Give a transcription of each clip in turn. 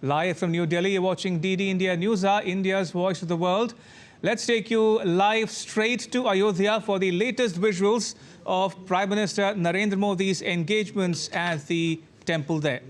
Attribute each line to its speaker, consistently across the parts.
Speaker 1: Live from New Delhi, you're watching DD India News, India's voice of the world. Let's take you live straight to Ayodhya for the latest visuals of Prime Minister Narendra Modi's engagements at the temple there.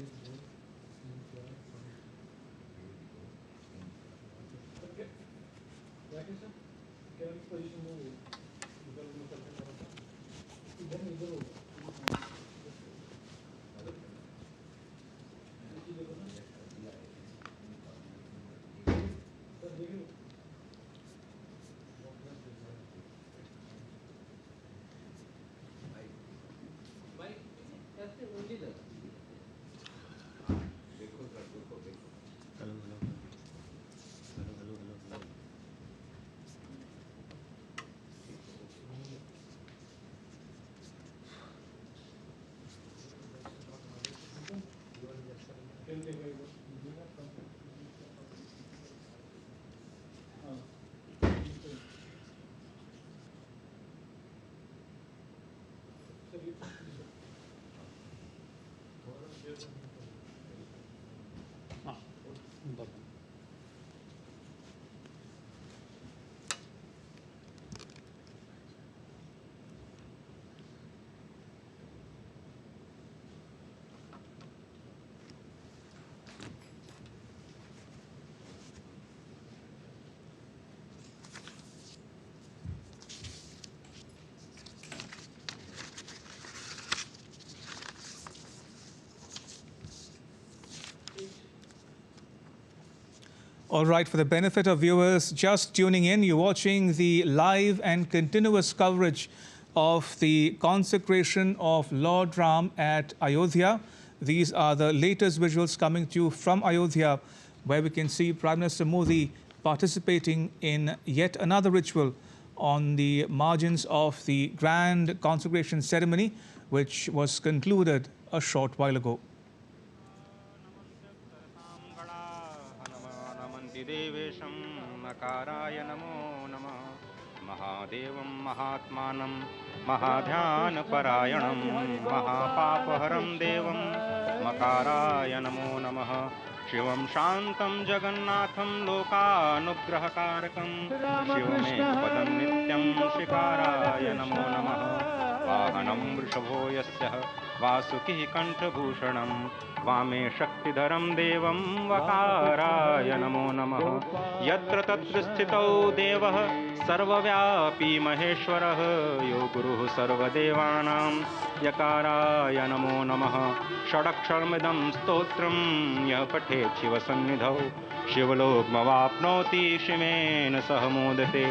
Speaker 1: All right, for the benefit of viewers just tuning in, you're watching the live and continuous coverage of the consecration of Lord Ram at Ayodhya. These are the latest visuals coming to you from Ayodhya, where we can see Prime Minister Modi participating in yet another ritual on the margins of the grand consecration ceremony, which was concluded a short while ago.
Speaker 2: देवेशं मकाराय नमो नमः महादेवं महात्मानं महाध्यानपरायणं महापापहरं देवं मकाराय नमो नमः शिवं शान्तं जगन्नाथं लोकानुग्रहकारकं शिवमेकपदं नित्यं शिकाराय नमो नमः वाहनं वृषभो यस्य वासुकिः कण्ठभूषणं वामे शक्तिधरं देवं वकाराय नमो नमः यत्र तत्र स्थितौ देवः सर्वव्यापी महेश्वरः यो गुरुः सर्वदेवानां यकाराय नमो नमः षडक्षरमिदं स्तोत्रं यः पठेत् शिवसन्निधौ शिवलोकमवाप्नोति शिवेन सह मोदते।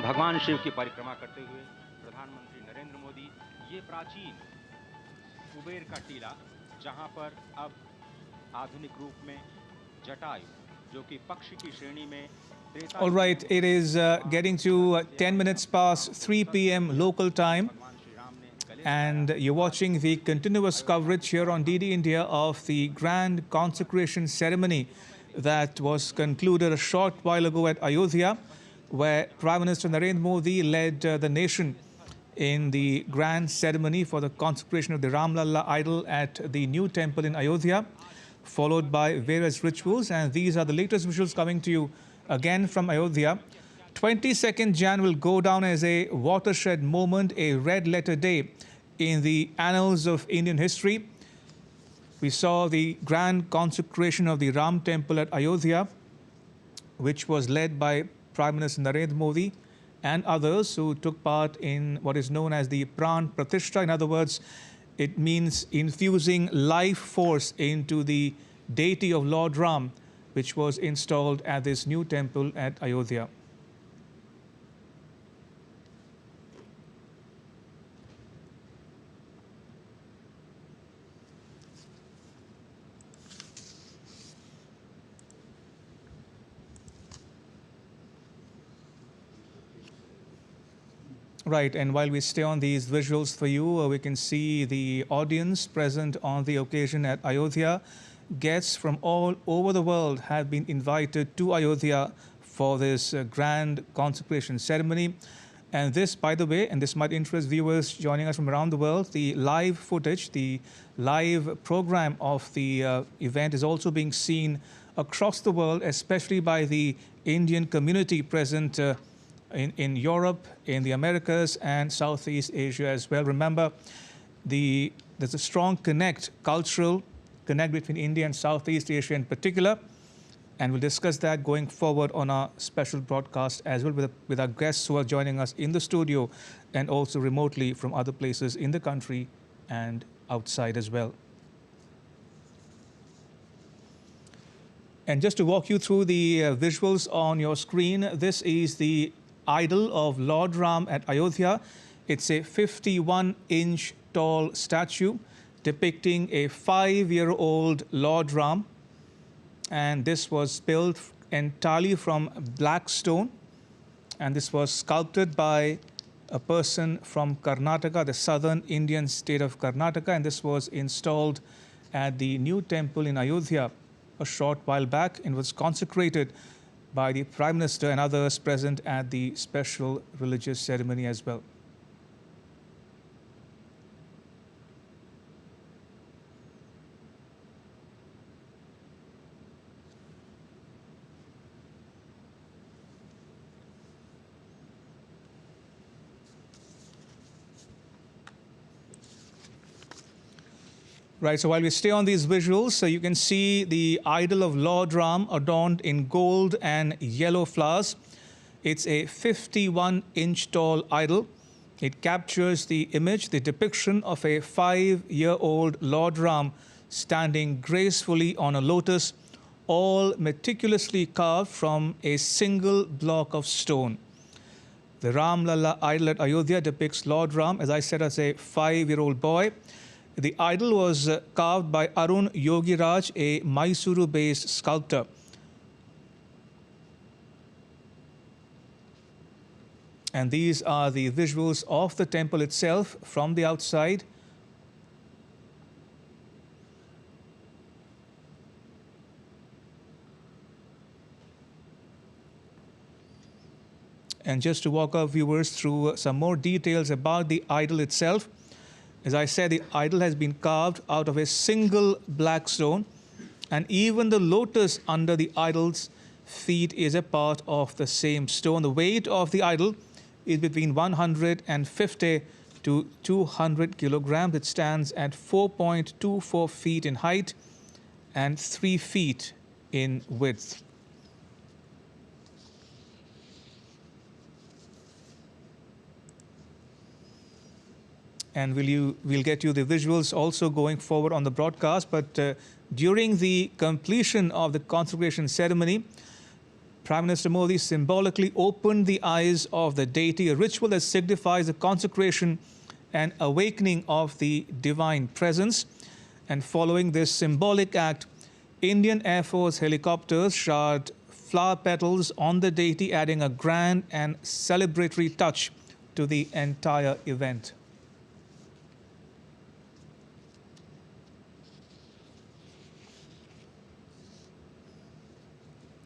Speaker 2: भगवान शिव की परिक्रमा करते हुए प्रधानमंत्री नरेंद्र मोदी ये प्राचीन कुबेर का टीला, जहां पर अब आधुनिक रूप में जटायु जो कि पक्षी की श्रेणी में।
Speaker 1: All right, it is getting to 10 minutes past 3 p.m. local time, and you're watching the continuous coverage here on DD India of the grand consecration ceremony that was concluded a short while ago at Ayodhya, where Prime Minister Narendra Modi led the nation in the grand ceremony for the consecration of the Laala Idol at the new temple in Ayodhya, followed by various rituals. And these are the latest visuals coming to you again from Ayodhya. 22nd Jan will go down as a watershed moment, a red-letter day in the annals of Indian history. We saw the grand consecration of the Ram temple at Ayodhya, which was led by Prime Minister Narendra Modi and others who took part in what is known as the Pran Pratishtha. In other words, it means infusing life force into the deity of Lord Ram, which was installed at this new temple at Ayodhya. Right, and while we stay on these visuals for you, we can see the audience present on the occasion at Ayodhya. Guests from all over the world have been invited to Ayodhya for this grand consecration ceremony. And this, by the way, and this might interest viewers joining us from around the world, the live footage, the live program of the event is also being seen across the world, especially by the Indian community present in Europe, in the Americas, and Southeast Asia as well. Remember, there's a strong cultural connect between India and Southeast Asia in particular. And we'll discuss that going forward on our special broadcast as well with our guests who are joining us in the studio and also remotely from other places in the country and outside as well. And just to walk you through the visuals on your screen, this is the idol of Lord Ram at Ayodhya. It's a 51-inch tall statue depicting a 5-year-old Lord Ram. And this was built entirely from black stone. And this was sculpted by a person from Karnataka, the southern Indian state of Karnataka. And this was installed at the new temple in Ayodhya a short while back and was consecrated by the Prime Minister and others present at the special religious ceremony as well. Right, so while we stay on these visuals, so you can see the idol of Lord Ram adorned in gold and yellow flowers. It's a 51-inch tall idol. It captures the image, the depiction of a 5-year-old Lord Ram standing gracefully on a lotus, all meticulously carved from a single block of stone. The Ram Lalla idol at Ayodhya depicts Lord Ram, as I said, as a 5-year-old boy. The idol was carved by Arun Yogiraj, a Mysuru-based sculptor. And these are the visuals of the temple itself from the outside. And just to walk our viewers through some more details about the idol itself. As I said, the idol has been carved out of a single black stone, and even the lotus under the idol's feet is a part of the same stone. The weight of the idol is between 150 to 200 kilograms. It stands at 4.24 feet in height and 3 feet in width. And we'll get you the visuals also going forward on the broadcast. But during the completion of the consecration ceremony, Prime Minister Modi symbolically opened the eyes of the deity, a ritual that signifies the consecration and awakening of the divine presence. And following this symbolic act, Indian Air Force helicopters showered flower petals on the deity, adding a grand and celebratory touch to the entire event.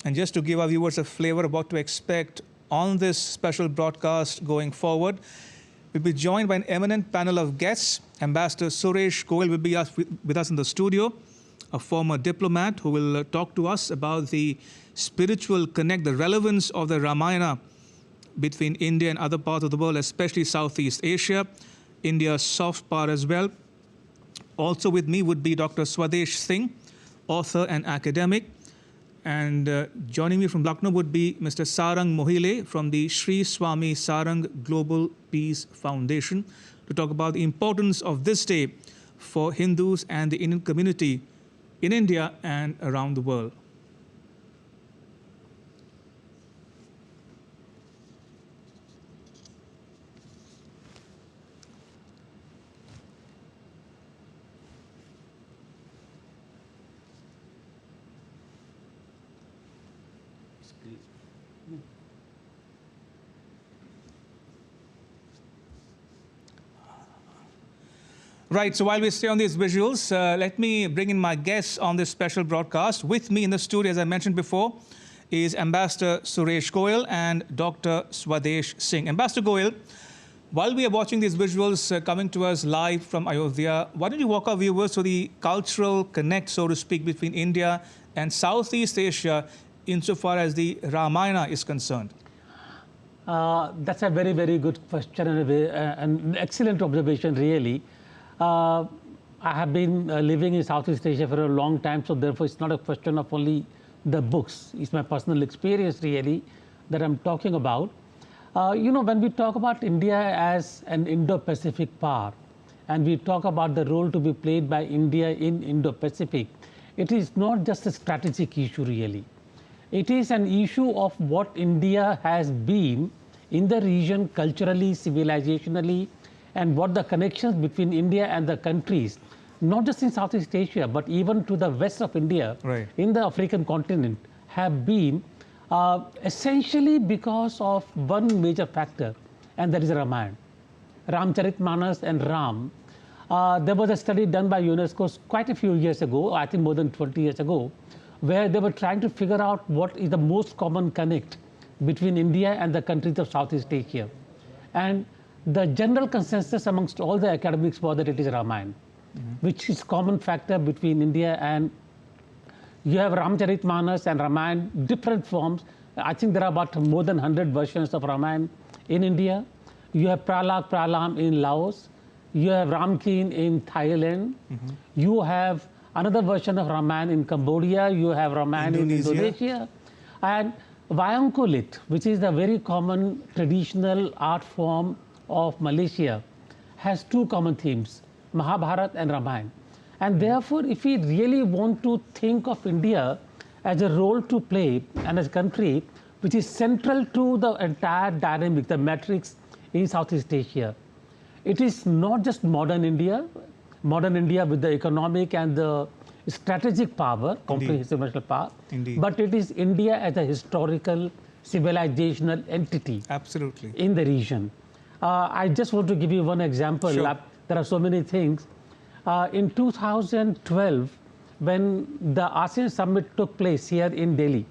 Speaker 1: And just to give our viewers a flavor of what to expect on this special broadcast going forward, we'll be joined by an eminent panel of guests. Ambassador Suresh Goel will be with us in the studio, a former diplomat who will talk to us about the spiritual connect, the relevance of the Ramayana between India and other parts of the world, especially Southeast Asia, India's soft power as well. Also with me would be Dr Swadesh Singh, author and academic. And joining me from Lucknow would be Mr. Sarang Mohile from the Sri Swami Sarang Global Peace Foundation to talk about the importance of this day for Hindus and the Indian community in India and around the world. Right, so while we stay on these visuals, let me bring in my guests on this special broadcast. With me in the studio, as I mentioned before, is Ambassador Suresh Goyal and Dr Swadesh Singh. Ambassador Goyal, while we are watching these visuals coming to us live from Ayodhya, why don't you walk our viewers through the cultural connect, so to speak, between India and Southeast Asia insofar as the Ramayana is concerned?
Speaker 3: That's a very, very good question and an excellent observation, really. I have been living in Southeast Asia for a long time, so therefore it's not a question of only the books. It's my personal experience, really, that I'm talking about. When we talk about India as an Indo-Pacific power, and we talk about the role to be played by India in Indo-Pacific, it is not just a strategic issue, really. It is an issue of what India has been in the region culturally, civilizationally, and what the connections between India and the countries, not just in Southeast Asia, but even to the west of India,
Speaker 1: right,
Speaker 3: in the African continent, have been essentially because of one major factor, and that is Ramayana. Ramcharitmanas and Ram. There was a study done by UNESCO quite a few years ago, I think more than 20 years ago, where they were trying to figure out what is the most common connect between India and the countries of Southeast Asia. And the general consensus amongst all the academics was that it is Ramayana, which is common factor between India and you have Ramcharitmanas and Ramayana, different forms. I think there are about more than 100 versions of Ramayana in India. You have Pralam in Laos. You have Ramkeen in Thailand. You have another version of Ramayana in Cambodia. You have Ramayana in Indonesia. And Wayangkulit, which is the very common traditional art form of Malaysia, has two common themes, Mahabharata and Ramayana. And therefore, if we really want to think of India as a role to play and as a country which is central to the entire dynamic, the matrix in Southeast Asia, it is not just modern India with the economic and the strategic power, comprehensive national power, but it is India as a historical, civilizational entity.
Speaker 1: Absolutely.
Speaker 3: In the region. I just want to give you one example.
Speaker 1: Sure.
Speaker 3: There are so many things. In 2012, when the ASEAN summit took place here in Delhi,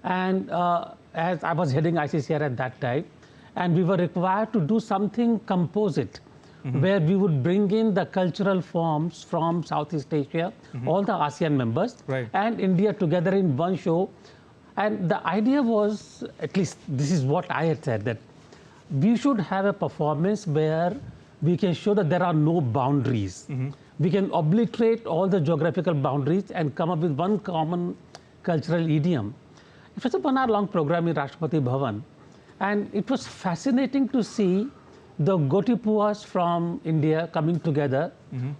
Speaker 3: and as I was heading ICCR at that time, and we were required to do something composite, where we would bring in the cultural forms from Southeast Asia, all the ASEAN members,
Speaker 1: right,
Speaker 3: and India together in one show. And the idea was, at least this is what I had said, that we should have a performance where we can show that there are no boundaries. We can obliterate all the geographical boundaries and come up with one common cultural idiom. It was a 1 hour long program in Rashtrapati Bhavan, and it was fascinating to see the Gotipuas from India coming together,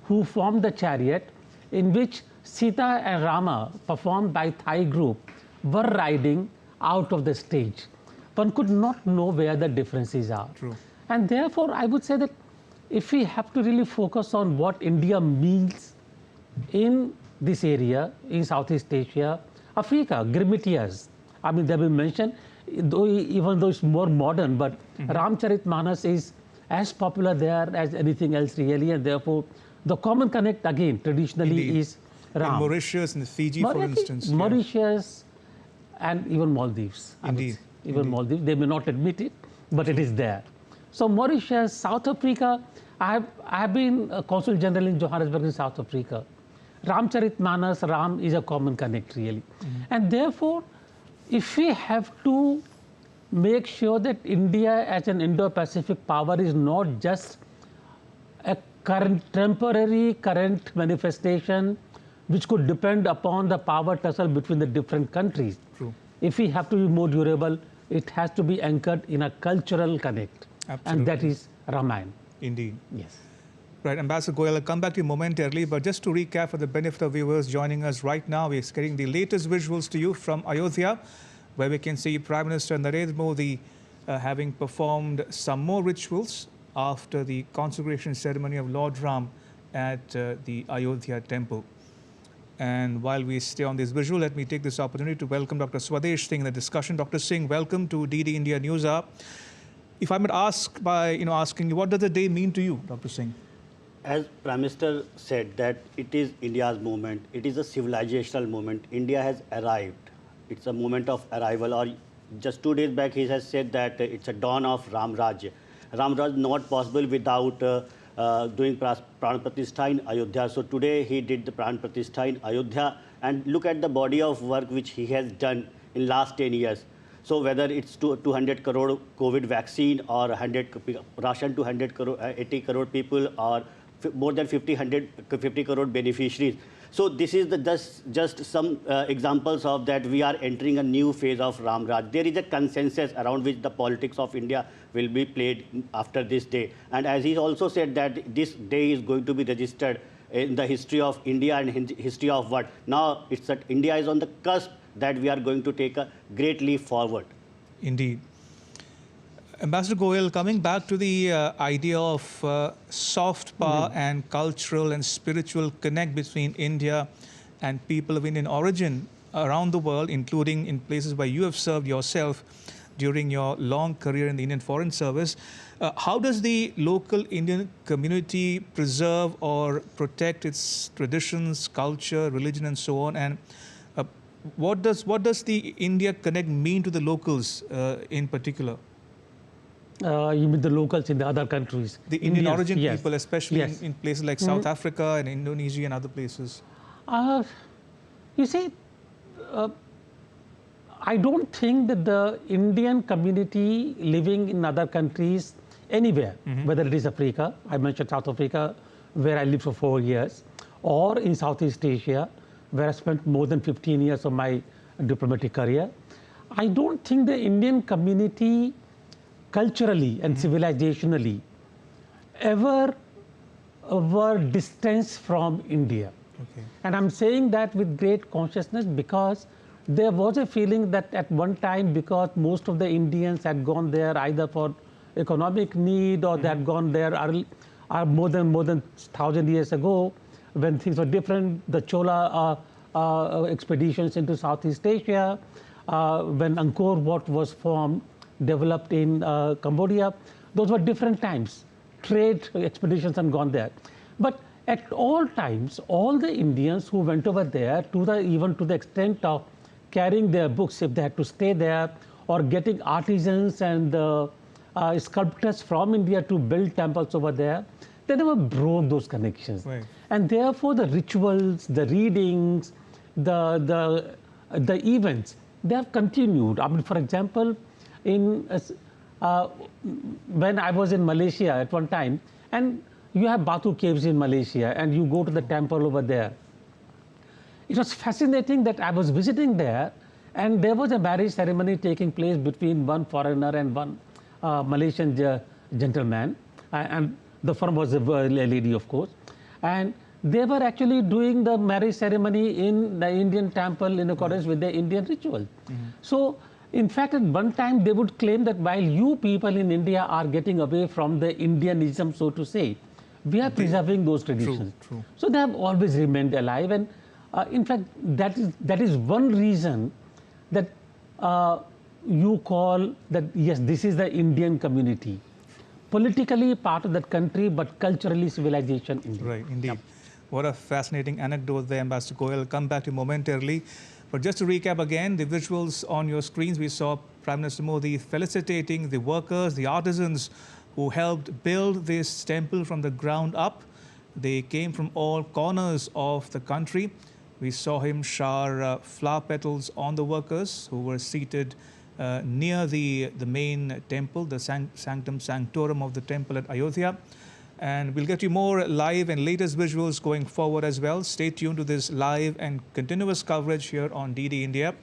Speaker 3: who formed the chariot in which Sita and Rama, performed by Thai group, were riding out of the stage. One could not know where the differences are.
Speaker 1: True.
Speaker 3: And therefore, I would say that if we have to really focus on what India means in this area, in Southeast Asia, Africa, Grimitias, I mean, they've been mentioned, even though it's more modern, but Ramcharitmanas is as popular there as anything else, really, and therefore, the common connect, again, traditionally is Ram.
Speaker 1: In Mauritius and Fiji, for instance.
Speaker 3: Mauritius and even Maldives.
Speaker 1: Indeed.
Speaker 3: Even Maldives, they may not admit it, but it is there. So Mauritius, South Africa, I have been a Consul General in Johannesburg in South Africa. Ramcharitmanas, Ram is a common connect, really. And therefore, if we have to make sure that India as an Indo-Pacific power is not just a temporary current manifestation which could depend upon the power tussle between the different countries.
Speaker 1: True.
Speaker 3: If we have to be more durable, it has to be anchored in a cultural connect.
Speaker 1: Absolutely.
Speaker 3: And that is Ramayana.
Speaker 1: Indeed.
Speaker 3: Yes.
Speaker 1: Right, Ambassador Goyal, I'll come back to you momentarily, but just to recap for the benefit of viewers joining us right now, we're getting the latest visuals to you from Ayodhya, where we can see Prime Minister Narendra Modi having performed some more rituals after the consecration ceremony of Lord Ram at the Ayodhya temple. And while we stay on this visual, let me take this opportunity to welcome Dr Swadesh Singh in the discussion. Dr Singh, welcome to DD India News Hour. If I might ask by asking you, what does the day mean to you, Dr Singh?
Speaker 4: As Prime Minister said that it is India's moment, it is a civilizational moment. India has arrived it's a moment of arrival. Or just 2 days back, he has said that it's a dawn of Ram Raj. Ram Raj not possible without doing Pran Pratishtha in Ayodhya. So today he did the Pran Pratishtha in Ayodhya, and look at the body of work which he has done in last 10 years. So whether it's 200 crore COVID vaccine or 100 ration to 100 crore, 80 crore people, or more than 50 crore beneficiaries. So this is the just some examples of that we are entering a new phase of Ram Raj. There is a consensus around which the politics of India will be played after this day. And as he also said that this day is going to be registered in the history of India and history of what. Now it's that India is on the cusp that we are going to take a great leap forward.
Speaker 1: Indeed. Ambassador Goyal, coming back to the idea of soft power and cultural and spiritual connect between India and people of Indian origin around the world, including in places where you have served yourself during your long career in the Indian Foreign Service. How does the local Indian community preserve or protect its traditions, culture, religion, and so on? And what does the India Connect mean to the locals in particular?
Speaker 3: You mean the locals in the other countries?
Speaker 1: The Indian origin
Speaker 3: yes.
Speaker 1: people, especially
Speaker 3: Yes.
Speaker 1: in places like South Africa and Indonesia and other places.
Speaker 3: You see, I don't think that the Indian community living in other countries, anywhere, whether it is Africa, I mentioned South Africa, where I lived for 4 years, or in Southeast Asia, where I spent more than 15 years of my diplomatic career. I don't think the Indian community culturally and civilizationally ever were distanced from India.
Speaker 1: Okay.
Speaker 3: And I'm saying that with great consciousness because there was a feeling that at one time, because most of the Indians had gone there either for economic need or they had gone there more than 1,000 years ago, when things were different, the Chola expeditions into Southeast Asia, when Angkor Wat was formed, developed in Cambodia, those were different times. Trade expeditions had gone there. But at all times, all the Indians who went over there, even to the extent of carrying their books if they had to stay there, or getting artisans and sculptors from India to build temples over there, they never broke those connections.
Speaker 1: Right.
Speaker 3: And therefore, the rituals, the readings, the events, they have continued. I mean, for example, when I was in Malaysia at one time, and you have Batu caves in Malaysia, and you go to the temple over there. It was fascinating that I was visiting there, and there was a marriage ceremony taking place between one foreigner and one Malaysian gentleman, and the foreigner was a lady, of course, and they were actually doing the marriage ceremony in the Indian temple in accordance with the Indian ritual. So, in fact, at one time they would claim that while you people in India are getting away from the Indianism, so to say, we are preserving those traditions.
Speaker 1: True.
Speaker 3: So they have always remained alive, and in fact, that is one reason that you call that, yes, this is the Indian community. Politically part of that country, but culturally civilization India.
Speaker 1: Right, indeed. What a fascinating anecdote there, Ambassador Goyal. I'll come back to you momentarily. But just to recap again, the visuals on your screens, we saw Prime Minister Modi felicitating the workers, the artisans who helped build this temple from the ground up. They came from all corners of the country. We saw him shower flower petals on the workers who were seated near the main temple, the sanctum sanctorum of the temple at Ayodhya. And we'll get you more live and latest visuals going forward as well. Stay tuned to this live and continuous coverage here on DD India.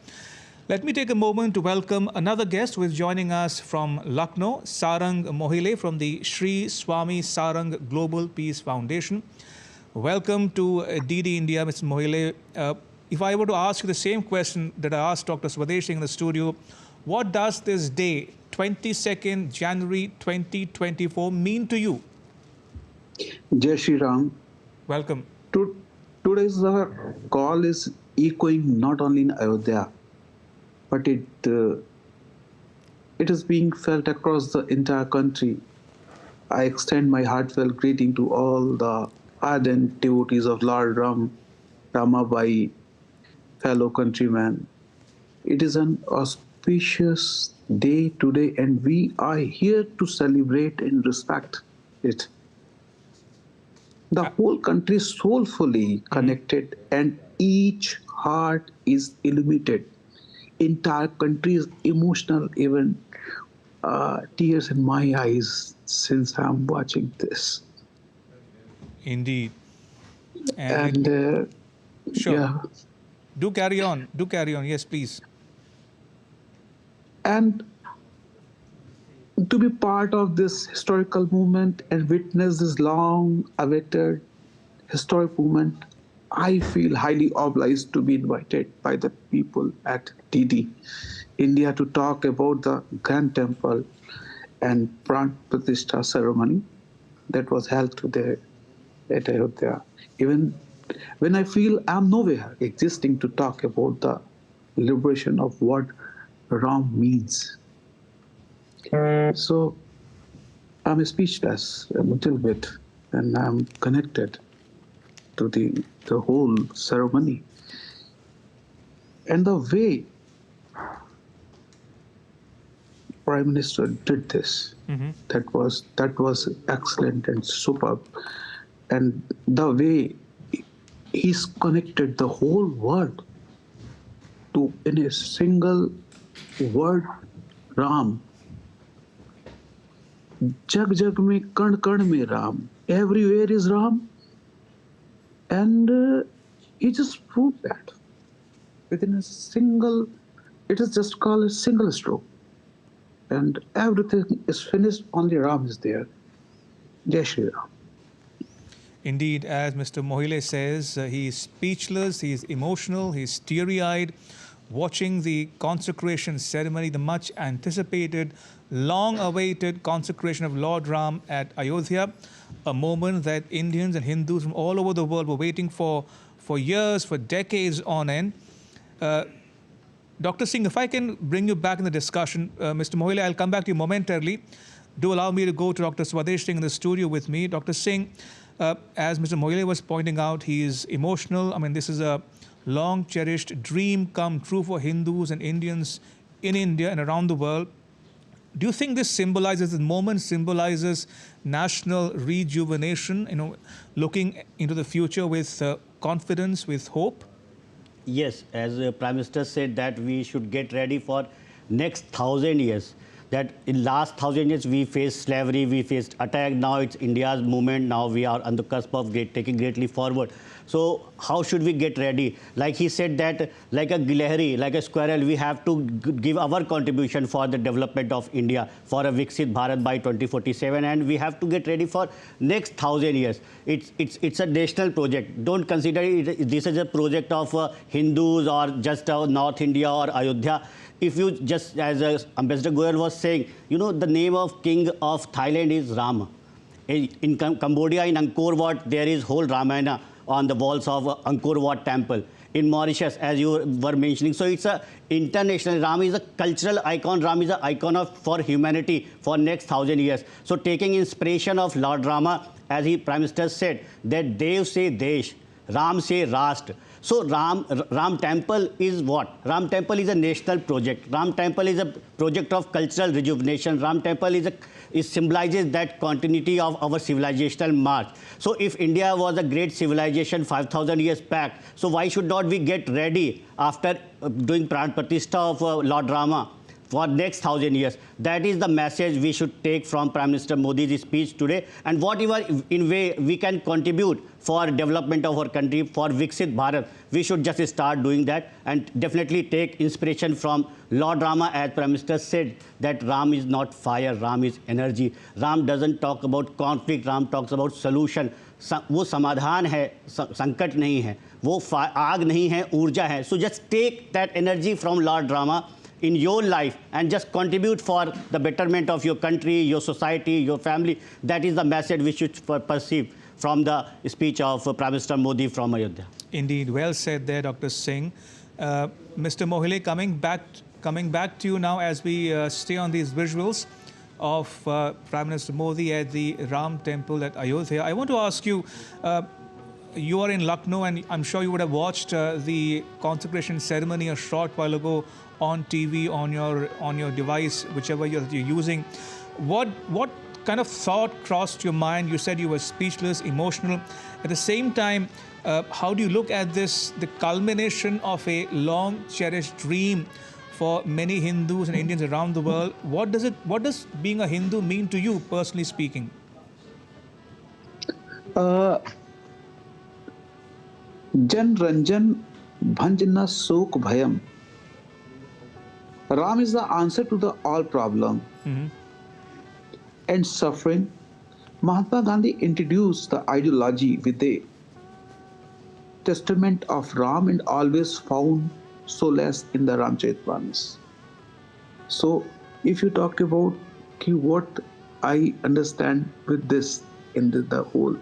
Speaker 1: Let me take a moment to welcome another guest who is joining us from Lucknow, Sarang Mohile from the Sri Swami Sarang Global Peace Foundation. Welcome to DD India, Mr. Mohile. If I were to ask you the same question that I asked Dr. Swadesh Singh in the studio, what does this day, 22nd January 2024, mean to you?
Speaker 5: Jai Shri Ram.
Speaker 1: Welcome.
Speaker 5: Today's call is echoing not only in Ayodhya, but it is being felt across the entire country. I extend my heartfelt greeting to all the ardent devotees of Lord Ramabai, fellow countrymen. It is an auspicious day today, and we are here to celebrate and respect it. The whole country is soulfully connected, and each heart is illuminated. Entire country is emotional, even tears in my eyes since I'm watching this.
Speaker 1: Indeed.
Speaker 5: And
Speaker 1: sure.
Speaker 5: yeah,
Speaker 1: Do carry on. Do carry on. Yes, please.
Speaker 5: and to be part of this historical movement and witness this long-awaited historic movement, I feel highly obliged to be invited by the people at DD India to talk about the Grand Temple and Pran Pratishtha ceremony that was held today at Ayodhya. Even when I feel I'm nowhere existing to talk about the liberation of what Ram means. So I'm speechless a little bit, and I'm connected to the whole ceremony. And the way Prime Minister did this, that was excellent and superb. And the way he's connected the whole world to in a single word, Ram. जग जग में कण कण में Ram, everywhere is Ram, and he just proved that within a single, it is just called a single stroke, and everything is finished, only Ram is there. Jai Shri Ram.
Speaker 1: Indeed, as Mr. Mohile says, he is speechless, he is emotional, he is teary-eyed, watching the consecration ceremony, the much anticipated, long-awaited consecration of Lord Ram at Ayodhya, a moment that Indians and Hindus from all over the world were waiting for years, for decades on end. Dr. Singh, if I can bring you back in the discussion, Mr. Mohile, I'll come back to you momentarily. Do allow me to go to Dr. Swadesh Singh in the studio with me. Dr. Singh, as Mr. Mohile was pointing out, he is emotional. I mean, this is a long-cherished dream come true for Hindus and Indians in India and around the world. Do you think this moment symbolizes national rejuvenation, looking into the future with confidence, with hope?
Speaker 4: Yes, as Prime Minister said that we should get ready for next 1,000 years. That in last 1,000 years we faced slavery, we faced attack. Now it's India's movement. Now we are on the cusp of taking greatly forward. So how should we get ready? Like he said that like a gilehri, like a squirrel, we have to give our contribution for the development of India, for a Viksit Bharat by 2047, and we have to get ready for next 1,000 years. It's a national project. Don't consider this is a project of Hindus or just North India or Ayodhya. If you just, as Ambassador Goyal was saying, the name of King of Thailand is Ram. In Cambodia, in Angkor Wat, there is whole Ramayana on the walls of Angkor Wat temple. In Mauritius, as you were mentioning, so it's a international. Ram is a cultural icon. Ram is an icon for humanity for next 1,000 years. So taking inspiration of Lord Rama, as Prime Minister said, that Dev se Desh, Ram se Rashtra. So Ram Temple is what? Ram Temple is a national project. Ram Temple is a project of cultural rejuvenation. Ram Temple symbolizes that continuity of our civilizational march. So if India was a great civilization 5,000 years back, so why should not we get ready after doing Pran Pratishtha of Lord Rama for next 1,000 years? That is the message we should take from Prime Minister Modi's speech today, and whatever in way we can contribute for development of our country, for Viksit Bharat, we should just start doing that, and definitely take inspiration from Lord Rama. As Prime Minister said that Ram is not fire, Ram is energy. Ram doesn't talk about conflict, Ram talks about solution. वो समाधान है, संकट नहीं है, वो आग नहीं है, ऊर्जा है. So just take that energy from Lord Rama in your life and just contribute for the betterment of your country, your society, your family. That is the message we should perceive from the speech of Prime Minister Modi from Ayodhya.
Speaker 1: Indeed, well said there, Dr. Singh. Mr. Mohile, coming back to you now as we stay on these visuals of Prime Minister Modi at the Ram Temple at Ayodhya. I want to ask you, you are in Lucknow, and I'm sure you would have watched the consecration ceremony a short while ago on TV, on your device, whichever you're using. What kind of thought crossed your mind? You said you were speechless, emotional. At the same time, how do you look at this, the culmination of a long cherished dream for many Hindus and Indians around the world? What does being a Hindu mean to you, personally speaking?
Speaker 5: Jan Ranjan Bhanjana Sok Bhayam. Ram is the answer to the all problem and suffering. Mahatma Gandhi introduced the ideology with a testament of Ram and always found solace in the Ramcharitmanas. So, if you talk about what I understand with this in the whole,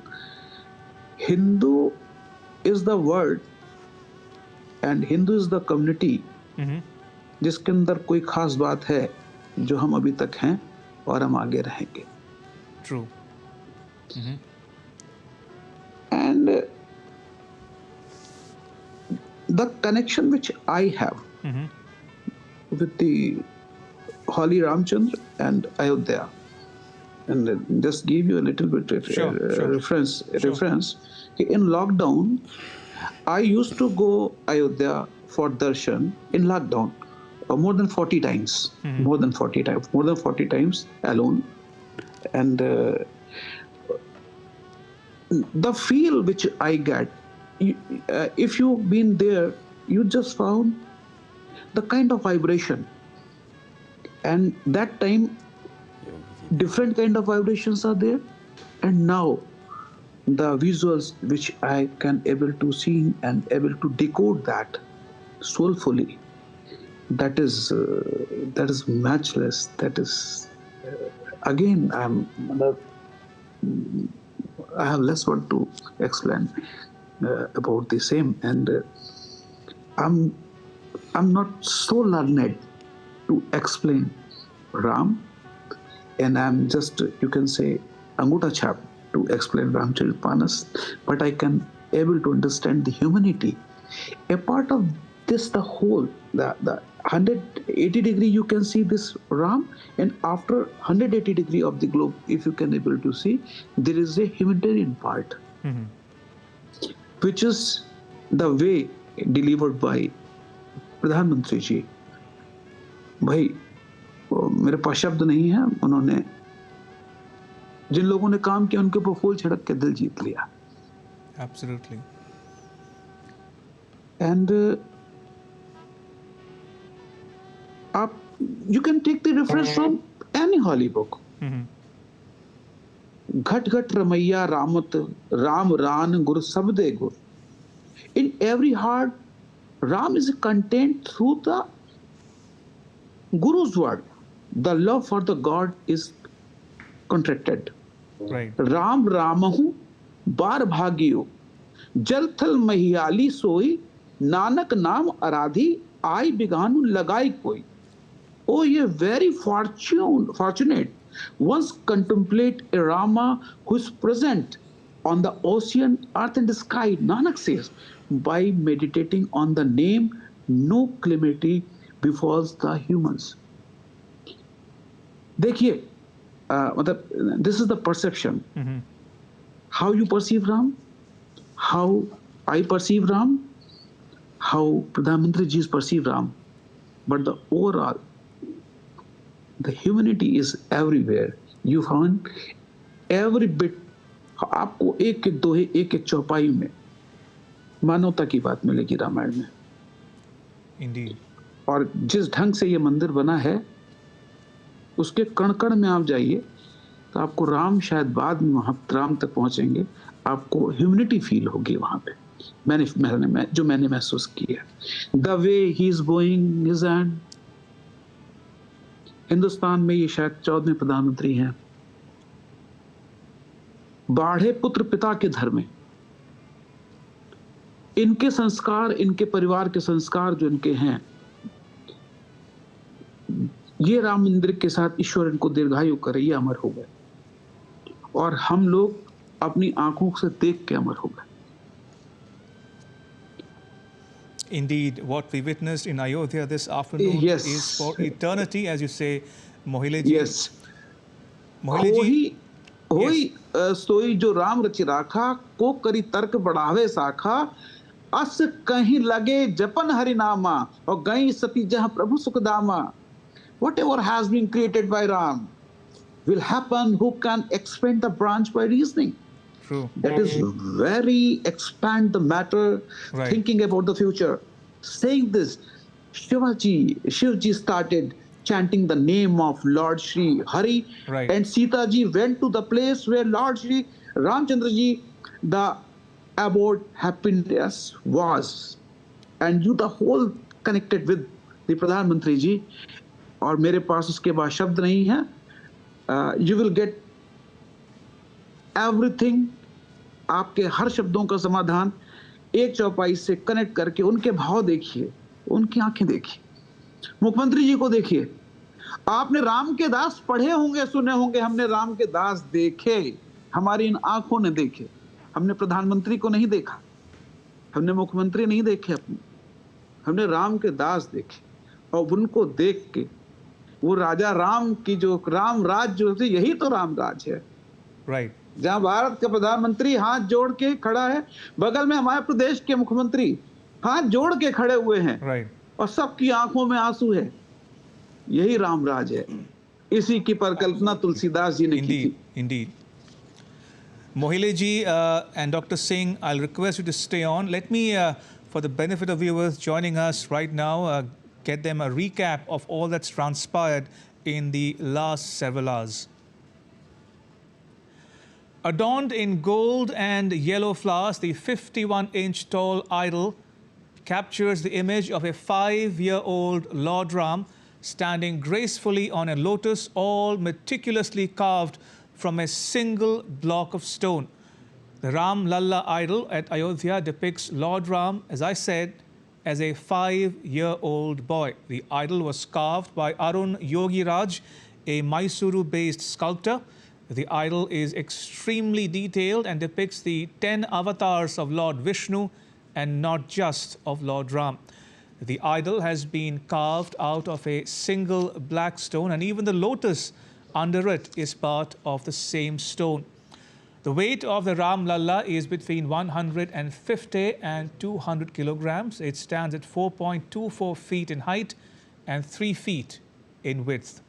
Speaker 5: Hindu is the word and Hindu is the community जिसके अंदर कोई खास बात है जो हम अभी तक हैं और हम आगे रहेंगे.
Speaker 1: True.
Speaker 5: And the connection which I have with the Holy Ramchandra and Ayodhya, and just give you a little bit reference. In lockdown, I used to go Ayodhya for darshan in lockdown more than 40 times, more than 40 times alone, and the feel which I get, if you've been there, you just found the kind of vibration, and that time different kind of vibrations are there, and now the visuals which I can able to see and able to decode that soulfully, that is matchless. That is again I have less word to explain about the same, and I'm not so learned to explain Ram, and I'm just, you can say, Anguta chap to explain Ramcharitmanas, but I can able to understand the humanity. A part of this, the whole, the 180 degree you can see this Ram, and after 180 degree of the globe, if you can able to see, there is a humanitarian part, which is the way delivered by Pradhan Mantri ji. भाई मेरे पास शब्द नहीं है, उन्होंने जिन लोगों ने काम किया उनके ऊपर फूल छिड़क के दिल जीत लिया.
Speaker 1: Absolutely.
Speaker 5: And you can take the reference from any holy book. Ghat ghat ramaiya ramat ram ran gur sabde gur. In every heart, Ram is contained through the Guru's word. The love for the God is contracted.
Speaker 1: Right.
Speaker 5: Ram Ramahu bar bhagiyo jal thal mahiyali soi nanak naam aradhi ai biganu lagai koi. Oh, ye very fortunate once contemplate a Rama who is present on the ocean, earth and the sky. Nanak says, by meditating on the name, no calamity befalls the humans. देखिए, मतलब this is the perception. How you perceive Ram, how I perceive Ram, how Pradhan Mantri Ji's perceive Ram, but the overall, the humanity is everywhere. You find every bit. आपको एक एक दोहे, एक एक चौपाई में मानवता की बात मिलेगी रामायण में.
Speaker 1: Indeed.
Speaker 5: और जिस ढंग से ये मंदिर बना है, उसके कण कण में आप जाइए तो आपको राम शायद बाद में वहां राम तक पहुंचेंगे, आपको ह्यूमैनिटी फील होगी वहां पे. मैंने महसूस किया. The way he is going his hand. Hindustan में ये शायद 14वें प्रधानमंत्री हैं. बाढ़े पुत्र पिता के धर में. इनके संस्कार, इनके परिवार के संस्कार जो इनके हैं, ये राम मंदिर के साथ ईश्वर इनको दीर्घायु करे, ये अमर हो गए. और हम लोग अपनी आंखों से देख के अमर हो गए.
Speaker 1: Indeed, what we witnessed in Ayodhya this afternoon
Speaker 5: Yes.
Speaker 1: is for eternity, as you say, Mohile ji.
Speaker 5: Yes.
Speaker 1: Mohile ji,
Speaker 5: होई होई
Speaker 1: yes,
Speaker 5: सोई जो राम रचि राखा, को करी तर्क बढ़ावे शाखा, अस कहीं लगे जपन हरि नामा, और गई सती जहां प्रभु सुखदामा. Whatever has been created by Ram will happen. Who can expand the branch by reasoning?
Speaker 1: true,
Speaker 5: That is very expand the matter,
Speaker 1: right,
Speaker 5: thinking about the future. Saying this, Shivji started chanting the name of Lord Shri Hari,
Speaker 1: right,
Speaker 5: and Sita ji went to the place where Lord Shri Ramchandra ji, the abode happiness was. And you the whole connected with the Pradhan Mantri ji, और मेरे पास उसके बाद शब्द नहीं है. You will get everything. आपके हर शब्दों का समाधान एक चौपाई से कनेक्ट करके उनके भाव देखिए, उनकी आंखें देखिए, मुख्यमंत्री जी को देखिए. आपने राम के दास पढ़े होंगे, सुने होंगे, हमने राम के दास देखे, हमारी इन आंखों ने देखे. हमने प्रधानमंत्री को नहीं देखा, हमने मुख्यमंत्री नहीं देखे अपने, हमने राम के दास देखे. और उनको देख के वो राजा राम की जो राम राज जो है, यही तो राम राज है.
Speaker 1: right,
Speaker 5: जहां भारत का प्रधानमंत्री हाथ जोड़ के खड़ा है, बगल में हमारे प्रदेश के मुख्यमंत्री हाथ जोड़ के खड़े हुए हैं,
Speaker 1: right.
Speaker 5: और सबकी आंखों में आंसू है. यही रामराज है. इसी की परिकल्पना तुलसीदास जी ने की थी.
Speaker 1: Indeed, indeed. Mohile ji and Dr. Singh, I'll request you to stay on. Let me, for the benefit of viewers joining us right now, get them a recap of all that's transpired in the last several hours. Adorned in gold and yellow flowers, the 51-inch tall idol captures the image of a 5-year-old Lord Ram standing gracefully on a lotus, all meticulously carved from a single block of stone. The Ram Laala idol at Ayodhya depicts Lord Ram, as I said, as a 5-year-old boy. The idol was carved by Arun Yogi Raj, a Mysuru-based sculptor. The idol is extremely detailed and depicts the 10 avatars of Lord Vishnu and not just of Lord Ram. The idol has been carved out of a single black stone, and even the lotus under it is part of the same stone. The weight of the Ram Lalla is between 150 and 200 kilograms. It stands at 4.24 feet in height and 3 feet in width.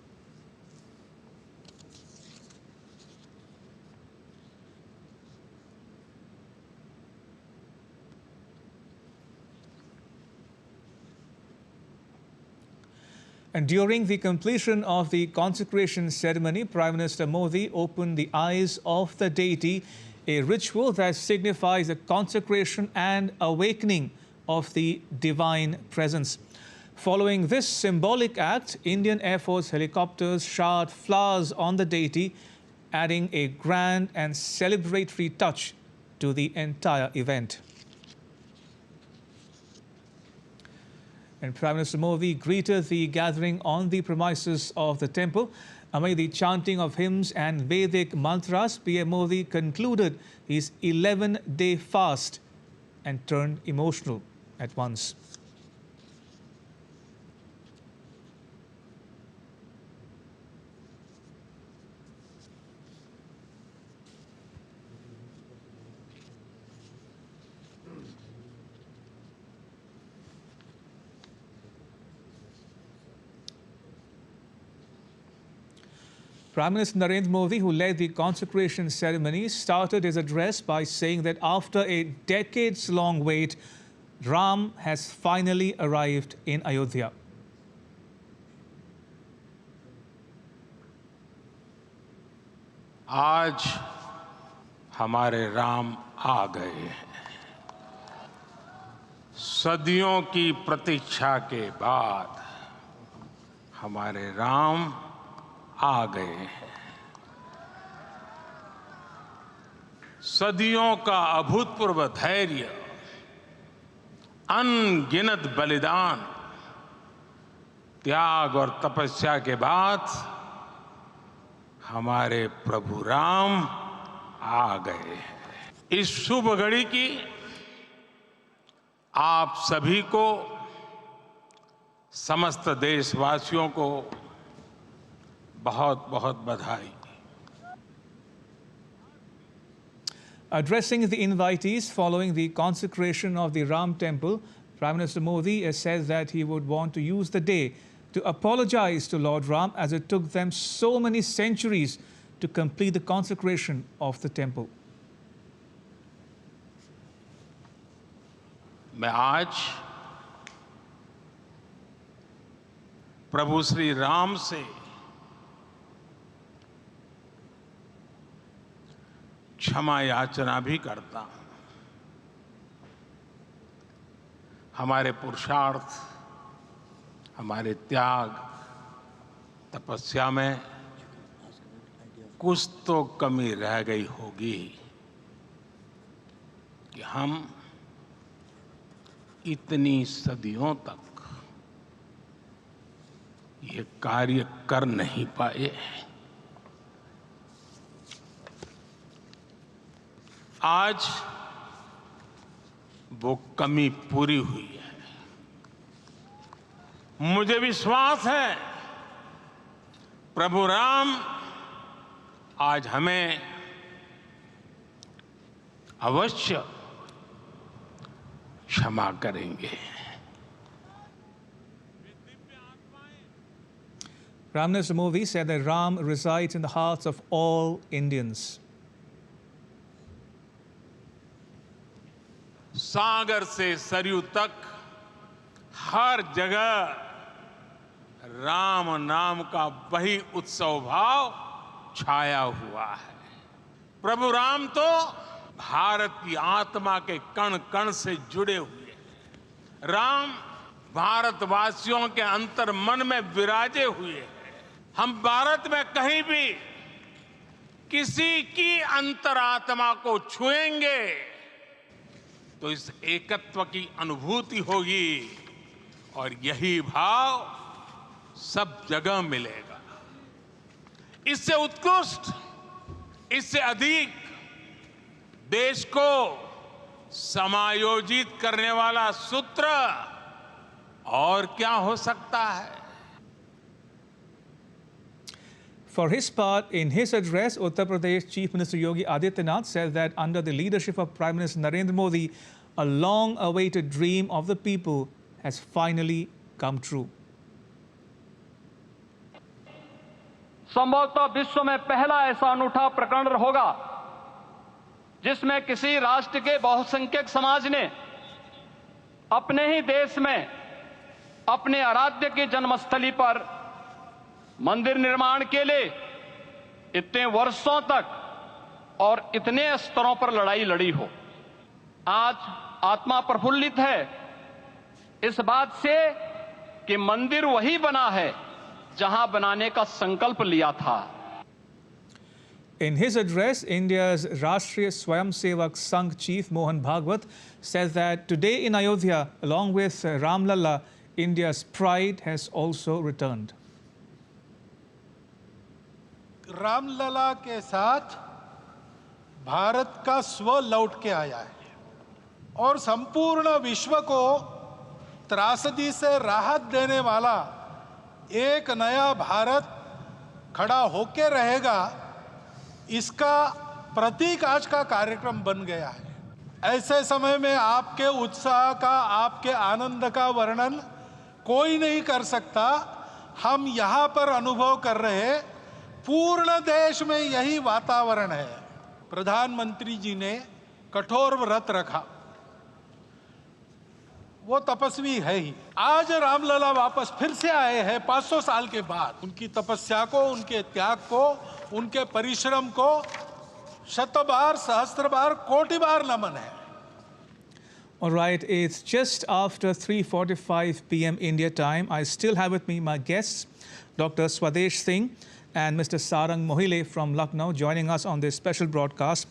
Speaker 1: And during the completion of the consecration ceremony, Prime Minister Modi opened the eyes of the deity, a ritual that signifies the consecration and awakening of the divine presence. Following this symbolic act, Indian Air Force helicopters showered flowers on the deity, adding a grand and celebratory touch to the entire event. And Prime Minister Modi greeted the gathering on the premises of the temple. Amid the chanting of hymns and Vedic mantras, PM Modi concluded his 11-day fast and turned emotional at once. Prime Minister Narendra Modi, who led the consecration ceremony, started his address by saying that after a decades-long wait, Ram has finally arrived in Ayodhya.
Speaker 6: आज हमारे राम आ गए हैं। सदियों की प्रतीक्षा के बाद हमारे राम आ गए हैं। सदियों का अभूतपूर्व धैर्य, अनगिनत बलिदान, त्याग और तपस्या के बाद हमारे प्रभु राम आ गए हैं। इस शुभ घड़ी की आप सभी को, समस्त देशवासियों को बहुत बहुत बधाई।
Speaker 1: Addressing the invitees following the consecration of the Ram temple, Prime Minister Modi has said that he would want to use the day to apologize to Lord Ram as it took them so many centuries to complete the consecration of the temple.
Speaker 6: मैं आज प्रभु श्री राम से क्षमा याचना भी करता हूं। हमारे पुरुषार्थ, हमारे त्याग, तपस्या में कुछ तो कमी रह गई होगी कि हम इतनी सदियों तक ये कार्य कर नहीं पाए। आज वो कमी पूरी हुई है। मुझे विश्वास है प्रभु राम आज हमें अवश्य क्षमा करेंगे।
Speaker 1: Prime Minister Modi said that Ram resides in the hearts of all Indians.
Speaker 6: सागर से सरयू तक हर जगह राम नाम का वही उत्सव भाव छाया हुआ है। प्रभु राम तो भारत की आत्मा के कण कण से जुड़े हुए हैं। राम भारतवासियों के अंतर मन में विराजे हुए हैं। हम भारत में कहीं भी किसी की अंतरात्मा को छुएंगे तो इस एकत्व की अनुभूति होगी और यही भाव सब जगह मिलेगा। इससे उत्कृष्ट, इससे अधिक देश को समायोजित करने वाला सूत्र और क्या हो सकता है?
Speaker 1: For his part, in his address, Uttar Pradesh Chief Minister Yogi Adityanath said that under the leadership of Prime Minister Narendra Modi, a long-awaited dream of the people has finally come true.
Speaker 7: संभवतः विश्व में पहला ऐसा अनूठा प्रकरण होगा जिसमें किसी राष्ट्र के बहुसंख्यक समाज ने अपने ही देश में अपने आराध्य की जन्मस्थली पर मंदिर निर्माण के लिए इतने वर्षों तक और इतने स्तरों पर लड़ाई लड़ी हो। आज आत्मा प्रफुल्लित है इस बात से कि मंदिर वही बना है जहां बनाने का संकल्प लिया था।
Speaker 1: In his address, India's Rashtriya Swayamsevak Sangh Chief Mohan Bhagwat says that today in Ayodhya, along with Ram Lalla, India's pride has also returned.
Speaker 8: Ramlala के साथ भारत का स्व लौट के आया है और संपूर्ण विश्व को त्रासदी से राहत देने वाला एक नया भारत खड़ा होके रहेगा, इसका प्रतीक आज का कार्यक्रम बन गया है। ऐसे समय में आपके उत्साह का, आपके आनंद का वर्णन कोई नहीं कर सकता। हम यहाँ पर अनुभव कर रहे पूर्ण देश में यही वातावरण है। प्रधानमंत्री जी ने कठोर व्रत रखा, वो तपस्वी है ही। आज रामलला वापस फिर से आए हैं 500 साल के बाद। उनकी तपस्या को, उनके त्याग को, उनके परिश्रम को शतबार, सहस्त्रबार, कोटि बार नमन है।
Speaker 1: All right, it's just after 3:45 p.m. India time. I still have with me my guests, Dr Swadesh Singh and Mr Sarang Mohile from Lucknow, joining us on this special broadcast.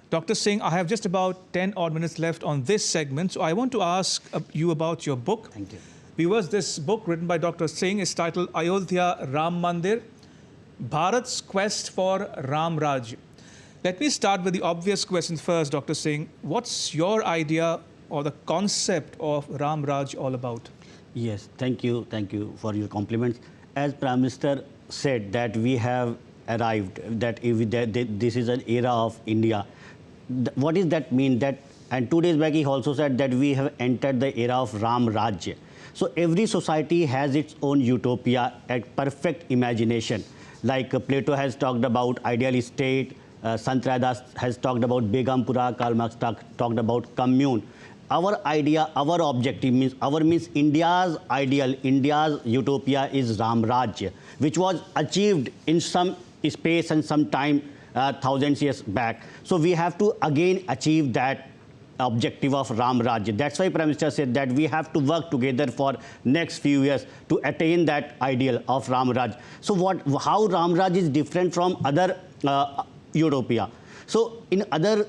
Speaker 1: Dr Singh, I have just about 10 odd minutes left on this segment, so I want to ask you about your book.
Speaker 4: Thank you.
Speaker 1: Viewers, this book written by Dr Singh is titled Ayodhya Ram Mandir, Bharat's Quest for Ram Raj. Let me start with the obvious question first, Dr Singh. What's your idea or the concept of Ram Raj all about?
Speaker 4: Yes, thank you for your compliments. As Prime Minister said that we have arrived, that this is an era of India. What does that mean? And 2 days back he also said that we have entered the era of Ram Raj. So every society has its own utopia, a perfect imagination. Like Plato has talked about ideal state, Sant Raidas has talked about Begampura, Karl Marx talked about commune. Our idea, our objective means India's ideal, India's utopia is Ram Raj, which was achieved in some space and some time thousands years back. So we have to again achieve that objective of Ram Raj. That's why Prime Minister said that we have to work together for next few years to attain that ideal of Ram Raj. So how Ram Raj is different from other utopia? So in other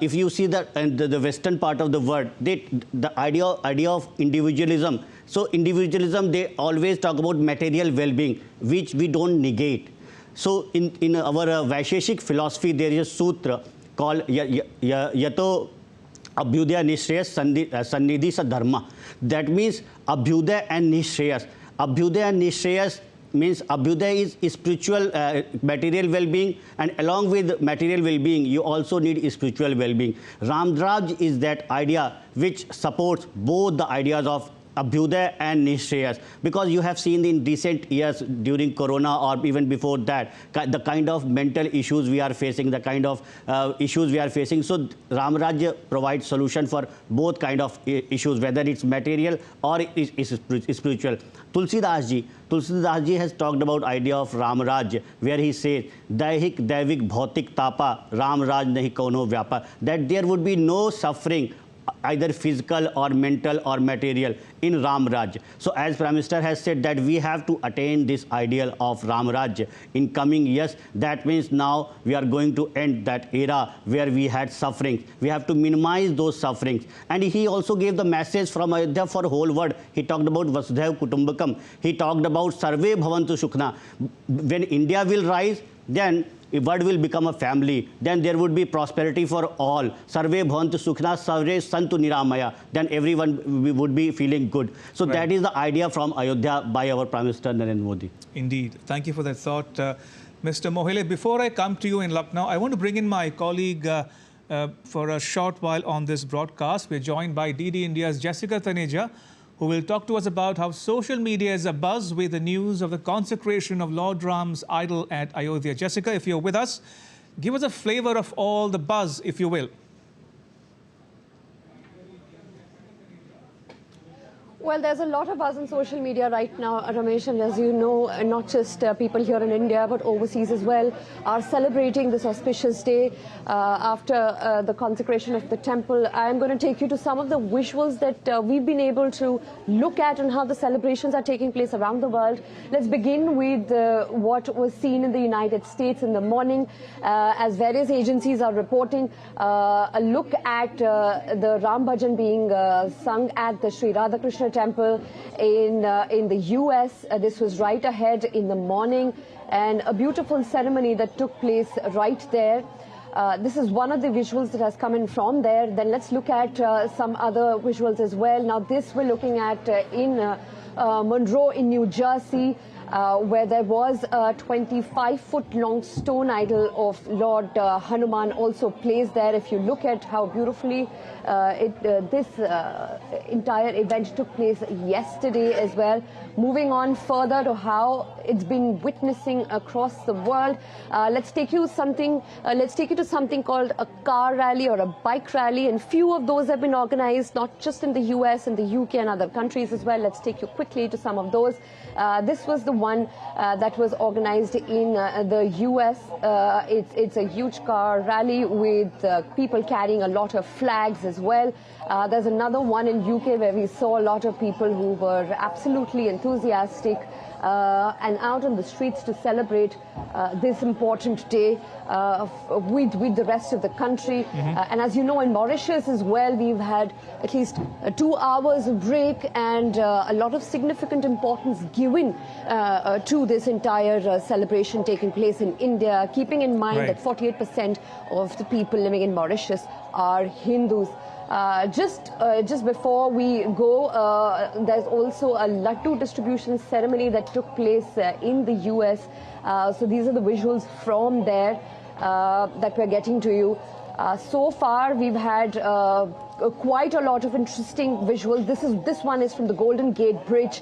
Speaker 4: if you see that the western part of the world, the idea of individualism. So individualism, they always talk about material well-being, which we don't negate. So in our Vaisheshik philosophy, there is a sutra called Yato Abhyudaya Nishreyas Sannidhi Sa Dharma. That means Abhyudaya and Nishreyas. Abhyudaya and Nishreyas means Abhyudaya is spiritual material well-being, and along with material well-being you also need spiritual well-being. Ram Raj is that idea which supports both the ideas of Abhyudaya and Nishreyas, because you have seen in recent years during Corona or even before that, the kind of mental issues we are facing, the kind of issues we are facing. So Ram Raj provides solution for both kind of issues, whether it's material or it's spiritual. Tulsidas ji has talked about idea of Ram Raj, where he says, Daihik, Daivik, Bhautik, Tapa, Ram Raj nahi kono vyapa, that there would be no suffering, either physical or mental or material, in Ram Raj. So as Prime Minister has said that we have to attain this ideal of Ram Raj in coming years. That means now we are going to end that era where we had suffering. We have to minimize those sufferings. And he also gave the message from Ayodhya for whole world. He talked about Vasudhaiva Kutumbakam. He talked about Sarve Bhavantu Sukhna. When India will rise, then the world will become a family. Then there would be prosperity for all. Sarve bhavantu sukhna, sarve santu niramaya. Then everyone would be feeling good. So that is the idea from Ayodhya by our Prime Minister Narendra Modi.
Speaker 1: Indeed. Thank you for that thought. Mr. Mohile, before I come to you in Lucknow, I want to bring in my colleague for a short while on this broadcast. We're joined by DD India's Jessica Taneja, who will talk to us about how social media is abuzz with the news of the consecration of Lord Ram's idol at Ayodhya. Jessica, if you're with us, give us a flavor of all the buzz, if you will.
Speaker 9: Well, there's a lot of buzz on social media right now, Ramesh, and as you know, not just people here in India, but overseas as well, are celebrating this auspicious day after the consecration of the temple. I'm going to take you to some of the visuals that we've been able to look at and how the celebrations are taking place around the world. Let's begin with what was seen in the United States in the morning, as various agencies are reporting a look at the Ram Bhajan being sung at the Sri Radhakrishna temple in the US. This was right ahead in the morning, and a beautiful ceremony that took place right there. This is one of the visuals that has come in from there. Then let's look at some other visuals as well. Now this we're looking at in Monroe in New Jersey, where there was a 25-foot-long stone idol of Lord Hanuman also placed there. If you look at how beautifully this entire event took place yesterday as well. Moving on further to how it's been witnessing across the world. Let's take you to something called a car rally or a bike rally, and few of those have been organized not just in the US and the UK and other countries as well. Let's take you quickly to some of those. This was the one that was organized in the US. It's a huge car rally with people carrying a lot of flags as well. There's another one in UK where we saw a lot of people who were absolutely enthusiastic and out on the streets to celebrate this important day with the rest of the country. And as you know, in Mauritius as well, we've had at least 2 hours of break and a lot of significant importance given to this entire celebration taking place in India, keeping in mind that 48% of the people living in Mauritius are Hindus. Just before we go, there's also a laddu distribution ceremony that took place in the US. So these are the visuals from there that we're getting to you. So far, we've had quite a lot of interesting visuals. This one is from the Golden Gate Bridge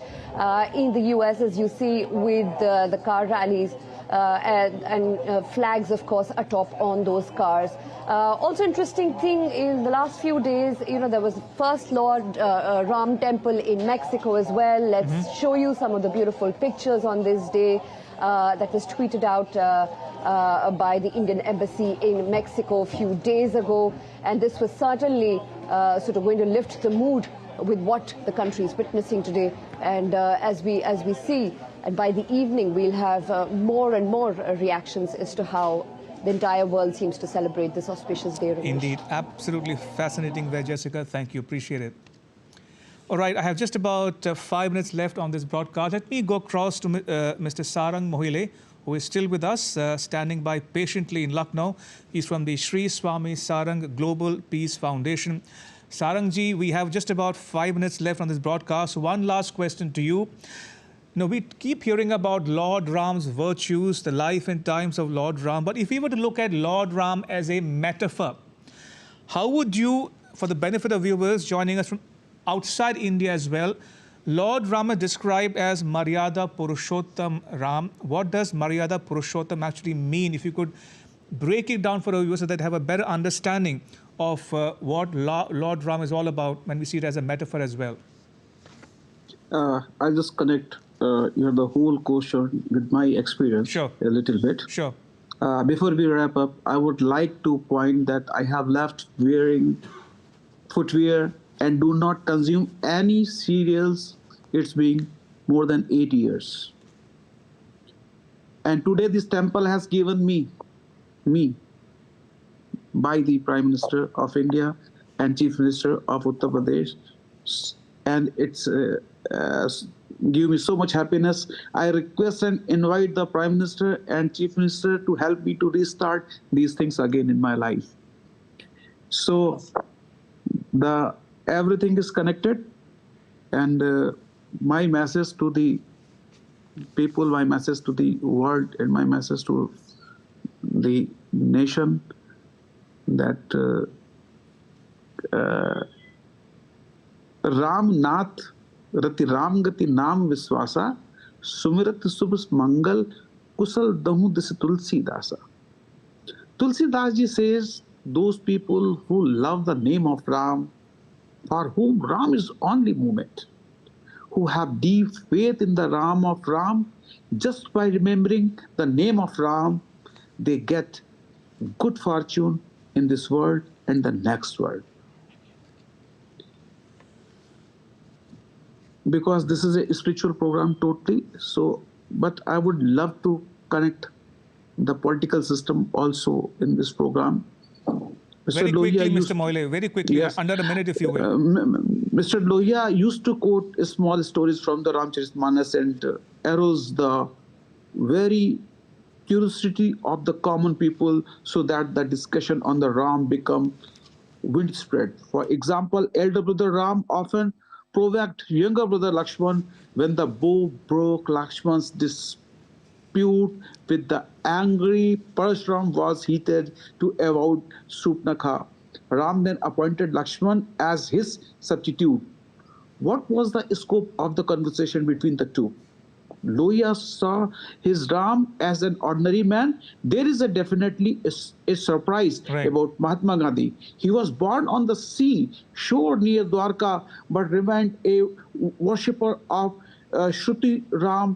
Speaker 9: in the US, as you see, with the car rallies and flags, of course, atop on those cars. Also interesting thing in the last few days, there was First Lord Ram Temple in Mexico as well. Let's show you some of the beautiful pictures on this day that was tweeted out by the Indian Embassy in Mexico a few days ago. And this was certainly sort of going to lift the mood with what the country is witnessing today. And as we see, and by the evening, we'll have more and more reactions as to how the entire world seems to celebrate this auspicious day. Ramesh.
Speaker 1: Indeed, absolutely fascinating there, Jessica. Thank you, appreciate it. All right, I have just about 5 minutes left on this broadcast. Let me go across to Mr. Sarang Mohile, who is still with us, standing by patiently in Lucknow. He's from the Sri Swami Sarang Global Peace Foundation. Sarangji, we have just about 5 minutes left on this broadcast. One last question to you. We keep hearing about Lord Ram's virtues, the life and times of Lord Ram. But if we were to look at Lord Ram as a metaphor, how would you, for the benefit of viewers joining us from outside India as well, Lord Ram is described as Maryada Purushottam Ram. What does Maryada Purushottam actually mean? If you could break it down for our viewers so that they have a better understanding of what Lord Ram is all about when we see it as a metaphor as well.
Speaker 5: I'll just connect the whole question with my experience a little bit.
Speaker 1: Sure.
Speaker 5: Before we wrap up, I would like to point that I have left wearing footwear and do not consume any cereals. It's been more than 8 years. And today this temple has given me by the Prime Minister of India and Chief Minister of Uttar Pradesh. And it's give me so much happiness. I request and invite the Prime Minister and Chief Minister to help me to restart these things again in my life. So everything is connected, and my message to the people, my message to the world, and my message to the nation that Ram Nath Rati Ram Gati Nam Viswasa Sumirat Subus Mangal Kusal Dahu Disi Tulsi Dasa. Tulsi Das ji says, those people who love the name of Ram, for whom Ram is only movement, who have deep faith in the Ram of Ram, just by remembering the name of Ram, they get good fortune in this world and the next world. Because this is a spiritual program totally, but I would love to connect the political system also in this program.
Speaker 1: Very quickly, Mr. Mohile, very quickly, yes. Under a minute if you will.
Speaker 5: Mr. Lohia used to quote small stories from the Ramcharitmanas and arouse the very curiosity of the common people so that the discussion on the Ram become widespread. For example, elder brother Ram often provoked younger brother Lakshman when the bow broke. Lakshman's dispute with the angry Parashuram was heated to avoid Supnakha. Ram then appointed Lakshman as his substitute. What was the scope of the conversation between the two? Lohia saw his Ram as an ordinary man. There is definitely a surprise about Mahatma Gandhi. He was born on the sea shore near Dwarka, but remained a worshipper of Shruti Ram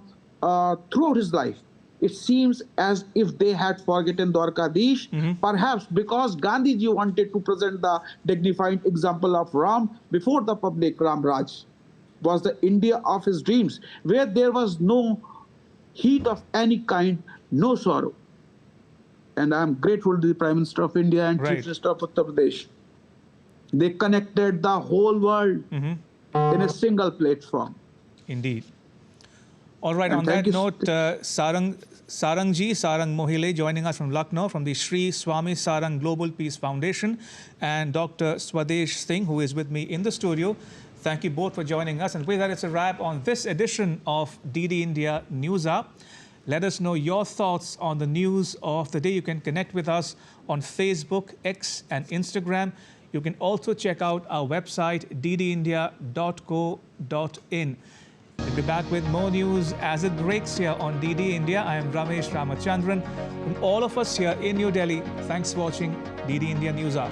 Speaker 5: throughout his life. It seems as if they had forgotten Dwarkadish, perhaps because Gandhiji wanted to present the dignified example of Ram before the public. Ram Raj was the India of his dreams, where there was no heat of any kind, no sorrow. And I am grateful to the Prime Minister of India and Chief Minister of Uttar Pradesh. They connected the whole world in a single platform.
Speaker 1: Indeed. All right,
Speaker 5: And
Speaker 1: on
Speaker 5: thank
Speaker 1: that
Speaker 5: you.
Speaker 1: note, Sarang Mohile joining us from Lucknow from the Sri Swami Sarang Global Peace Foundation, and Dr. Swadesh Singh, who is with me in the studio. Thank you both for joining us. And with that, it's a wrap on this edition of DD India News Hour. Let us know your thoughts on the news of the day. You can connect with us on Facebook, X, and Instagram. You can also check out our website, ddindia.co.in. We'll be back with more news as it breaks here on DD India. I am Ramesh Ramachandran. From all of us here in New Delhi, thanks for watching DD India News Hour.